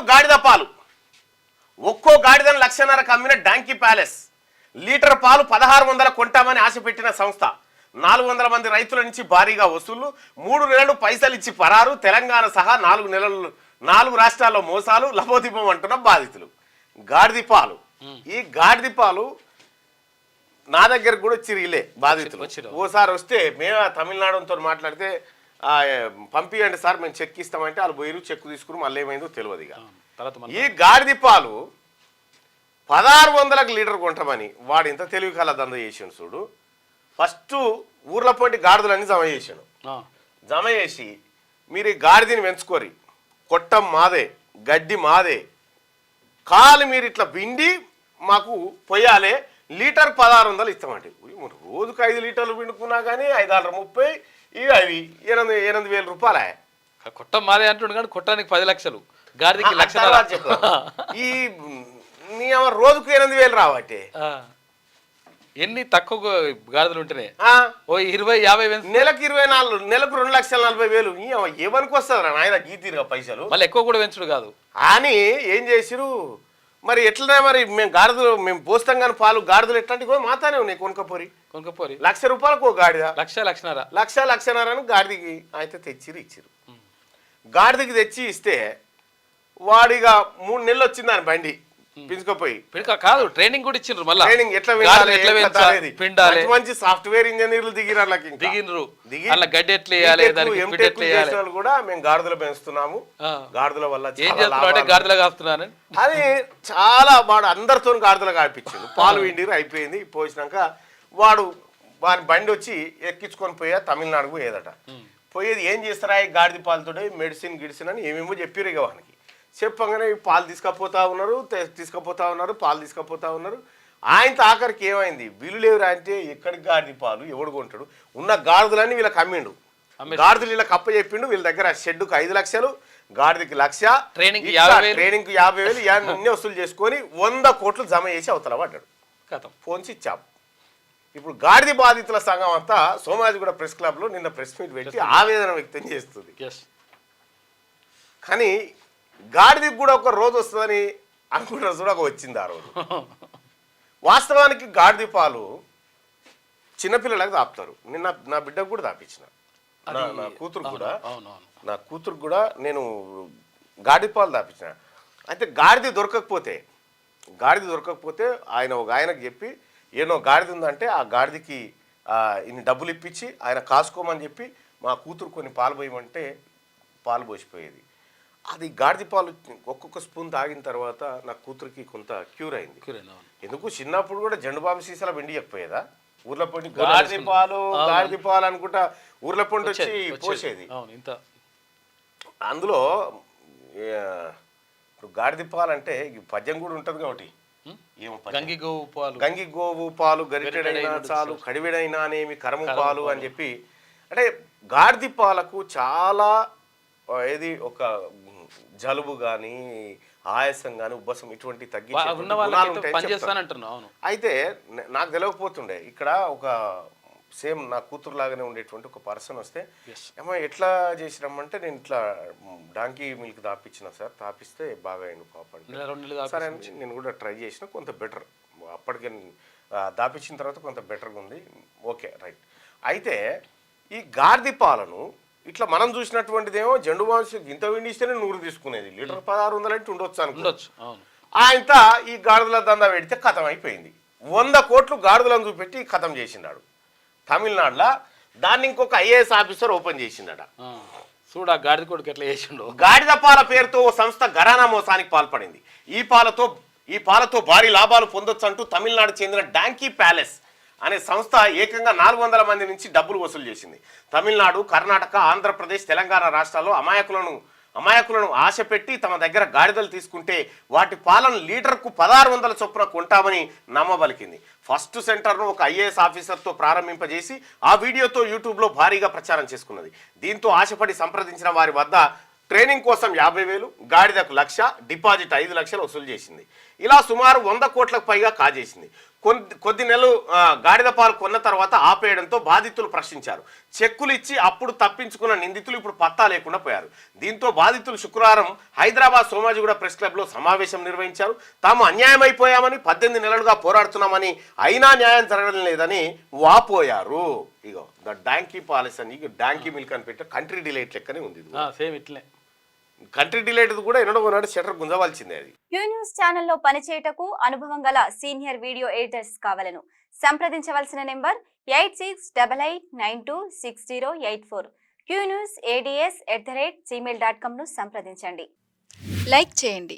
గాడిద పాలు, ఒక్కో గాడిదను 1,50,000 అమ్మిన డాంకీ ప్యాలెస్. లీటర్ పాలు 1600 కొంటామని ఆశ పెట్టిన సంస్థ. 400 మంది రైతుల నుంచి భారీగా వసూళ్లు, 3 నెలలు పైసలు ఇచ్చి పరారు. తెలంగాణ సహా 4 రాష్ట్రాల్లో మోసాలు, లబోదిబం అంటున్న బాధితులు. గాడిద పాలు, ఈ గాడిద పాలు నా దగ్గరకు కూడా చిరిగిలే బాధితులు. ఓసారి వస్తే మేము తమిళనాడుతో మాట్లాడితే పంపియండి సార్ మేము చెక్ ఇస్తామంటే వాళ్ళు పోయిరు, చెక్ తీసుకుని మళ్ళీ ఏమైందో తెలియదు. ఇక ఈ గాడిద పాలు 1600 లీటర్ కొంటామని వాడు ఇంత తెలివి కల దంద చేసాను చూడు. ఫస్ట్ ఊర్ల పోటీ గాడిదలన్నీ జమ చేశాను. జమ చేసి మీరు ఈ గాడిదని పెంచుకోరి, కొట్టం మాదే, గడ్డి మాదే, కాలు మీరు ఇట్లా పిండి మాకు పొయ్యాలే, లీటర్ 1600 ఇస్తామంటే రోజుకు 5 లీటర్లు పిండుకున్నా కానీ 5,30 ఇవి అవి 8,000 రూపాయలే. కొట్టం మాదే అంటుండే కానీ కొట్టానికి 10 లక్షలు, గాడికి చెప్పు. ఈ రోజుకు 8,000 రావట్టే. ఎన్ని తక్కువ గాడిదలు ఉంటేనే ఓ 20-50 నెలకు 24, నెలకు 2,40,000. ఏమనికి వస్తుంది నాయన గీతీరుగా పైసలు, మళ్ళీ ఎక్కువ కూడా పెంచుడు కాదు అని ఏం చేసిరు మరి. ఎట్లనే మరి మేము గాడిదలు మేము పోస్తాం కానీ పాలు గాడిదలు ఎట్లాంటివి మాతానే ఉన్నాయి. కొనుక్కపోరి ₹1,00,000 గాడిద, 1,00,000 అని గాడిదకి అయితే తెచ్చిరు, ఇచ్చిరు. గాడిదకి తెచ్చి ఇస్తే వాడిగా 3 నెలలు వచ్చింది అని బండి పిలుచుకోపోయి. కాదు ట్రైనింగ్ కూడా ఇచ్చిండ్రు. మళ్ళీ ట్రైనింగ్ ఎట్లా మంచి సాఫ్ట్వేర్ ఇంజనీర్లు దిగినరు. గడ్డి ఎట్లా వేయాలి కూడా మేము గాడిదలు పెంచుతున్నాము, గాడిదల వల్ల గాడిదలు కాస్తున్నాను అది చాలా. వాడు అందరితో గాడిదలు కాడిపించిండు. పాలు విండిరు, అయిపోయింది. పోసినాక వాడి బండి వచ్చి ఎక్కించుకొని పోయా తమిళనాడుకు పోయేదట. పోయేది ఏం చేస్తారా ఈ గాడిద పాలతో, మెడిసిన్ గిడిసిన్ అని ఏమేమో చెప్పారు. ఇక వానికి చెప్పగానే పాలు తీసుకపోతా ఉన్నారు, పాలు తీసుకపోతా ఉన్నారు. ఆయనతో ఆఖరికి ఏమైంది, బిల్లు లేవురా అంటే ఎక్కడికి గాడిద పాలు ఎవడు కొంటాడు, ఉన్న గాడిదలన్నీ వీళ్ళకి అమ్మిండు. గాడిదలు వీళ్ళకి అప్ప చెప్పిండు. వీళ్ళ దగ్గర షెడ్డుకు 5 లక్షలు, గాడిదకి 1,00,000, ట్రైనింగ్కి 50,000 అన్నీ వసూలు చేసుకొని 100 కోట్లు జమ చేసి అవతల పడ్డాడు. ఫోన్స్ ఇచ్చాము. ఇప్పుడు గాడిద బాధితుల సంఘం అంతా సోమాజిగూడ ప్రెస్ క్లబ్లో నిన్న ప్రెస్ మీట్ పెట్టి ఆవేదన వ్యక్తం చేస్తుంది. కానీ గాడిదకి కూడా ఒక రోజు వస్తుందని అనుకుంటారు చూడ, వచ్చింది ఆ రోజు. వాస్తవానికి గాడిద పాలు చిన్నపిల్లలకు తాపుతారు. నిన్న నా బిడ్డకు కూడా తాపించిన, నా కూతురు కూడా నేను గాడిద పాలు తాపించిన. అయితే గాడిద దొరకకపోతే ఆయనకు చెప్పి ఏనో గాడిద ఉందంటే ఆ గాడిదకి ఇన్ని డబ్బులు ఇప్పించి ఆయన కాసుకోమని చెప్పి మా కూతురు కొన్ని పాలు పోయమంటే పాలు పోసిపోయేది. అది గాడిద పాలు ఒక్కొక్క స్పూన్ తాగిన తర్వాత నా కూతురికి కొంత క్యూర్ అయింది. ఎందుకు చిన్నప్పుడు కూడా జెండు బాంబు సీసాల వెండియకపోయేదా, ఊర్ల పొండి గాడిద పాలు అనుకుంటా ఊర్ల పొండి వచ్చి పోసేది. అందులో ఇప్పుడు గాడిద పాలు అంటే పద్యం కూడా ఉంటుంది కాబట్టి గంగి గోవు పాలు గరిటెడైనా చాలు, కడివెడైనా అనేమి కరము పాలు అని చెప్పి. అంటే గాడిద పాలకు చాలా ఏది ఒక జలుబు కానీ ఆయాసం కానీ ఉబ్బసం ఇటువంటి తగ్గించే. అయితే నాకు తెలియకపోతుండే, ఇక్కడ ఒక సేమ్ నా కూతురు లాగానే ఉండేటువంటి ఒక పర్సన్ వస్తే ఏమో ఎట్లా చేసినామంటే నేను ఇట్లా డాంకీ మిల్క్ తాపించిన సార్, తాపిస్తే బాగా అయింది పాప. సరే అని నేను కూడా ట్రై చేసిన, కొంత బెటర్. అప్పటికే దాపించిన తర్వాత కొంత బెటర్గా ఉంది. Okay right. అయితే ఈ గాడిద పాలను ఇట్లా మనం చూసినటువంటిదేమో జెండు బాంబు ఇంత విండిస్తేనే 100 తీసుకునేది, లీటర్ 1600 అంటే ఉండొచ్చు అనుకోవచ్చు. ఆయనత ఈ గాడిదల దందా పెడితే కథం అయిపోయింది. 100 కోట్లు గాడిదలను చూపెట్టి కథం చేసినాడు తమిళనాడులో. దాన్ని ఇంకొక IAS ఆఫీసర్ ఓపెన్ చేసిందట. చూడ గాడిద కొడుకు ఎట్లా చేసిండు. గాడిద పాల పేరుతో ఓ సంస్థ ఘరానా మోసానికి పాల్పడింది. ఈ పాలతో భారీ లాభాలు పొందొచ్చు అంటూ తమిళనాడు చెందిన డాంకీ ప్యాలెస్ అనే సంస్థ ఏకంగా 400 మంది నుంచి డబ్బులు వసూలు చేసింది. తమిళనాడు, కర్ణాటక, ఆంధ్రప్రదేశ్, తెలంగాణ రాష్ట్రాల్లో అమాయకులను ఆశ పెట్టి తమ దగ్గర గాడిదలు తీసుకుంటే వాటి పాలను లీటర్కు 1600 చొప్పున కొంటామని నమ్మబలికింది. ఫస్ట్ సెంటర్ను ఒక IAS ఆఫీసర్తో ప్రారంభింపజేసి ఆ వీడియోతో యూట్యూబ్లో భారీగా ప్రచారం చేసుకున్నది. దీంతో ఆశపడి సంప్రదించిన వారి వద్ద ట్రైనింగ్ కోసం 50,000, గాడిదకు 1,00,000, డిపాజిట్ 5 లక్షలు వసూలు చేసింది. ఇలా సుమారు 100 కోట్లకు పైగా కాజేసింది. కొద్ది నెలలు గాడిద పాలు కొన్న తర్వాత ఆపేయడంతో బాధితులు ప్రశ్నించారు. చెక్కులు ఇచ్చి అప్పుడు తప్పించుకున్న నిందితులు ఇప్పుడు పత్తా లేకుండా పోయారు. దీంతో బాధితులు శుక్రవారం హైదరాబాద్ సోమాజిగూడ ప్రెస్ క్లబ్లో సమావేశం నిర్వహించారు. తాము అన్యాయమైపోయామని 18 నెలలుగా పోరాడుతున్నామని అయినా న్యాయం జరగడం లేదని వాపోయారు. ఇగో ద డాంకీ పాలసీ అని డాంకీ మిల్క్ అని పెట్టే కంట్రీ డిలైట్ లెక్కనే ఉంది. సేమ్ ఇట్లే కంట్రీ డిలైట్ కూడా ఎన్నడో షట్టర్ గుంజవలసిందే. అది క్యూ న్యూస్ ఛానల్లో పనిచేయటకు అనుభవం గల సీనియర్ వీడియో ఎడిటర్స్ కావాలను సంప్రదించవలసిన నెంబర్ 8688926084. qnewsads@gmail.com ను సంప్రదించండి. లైక్ చేయండి.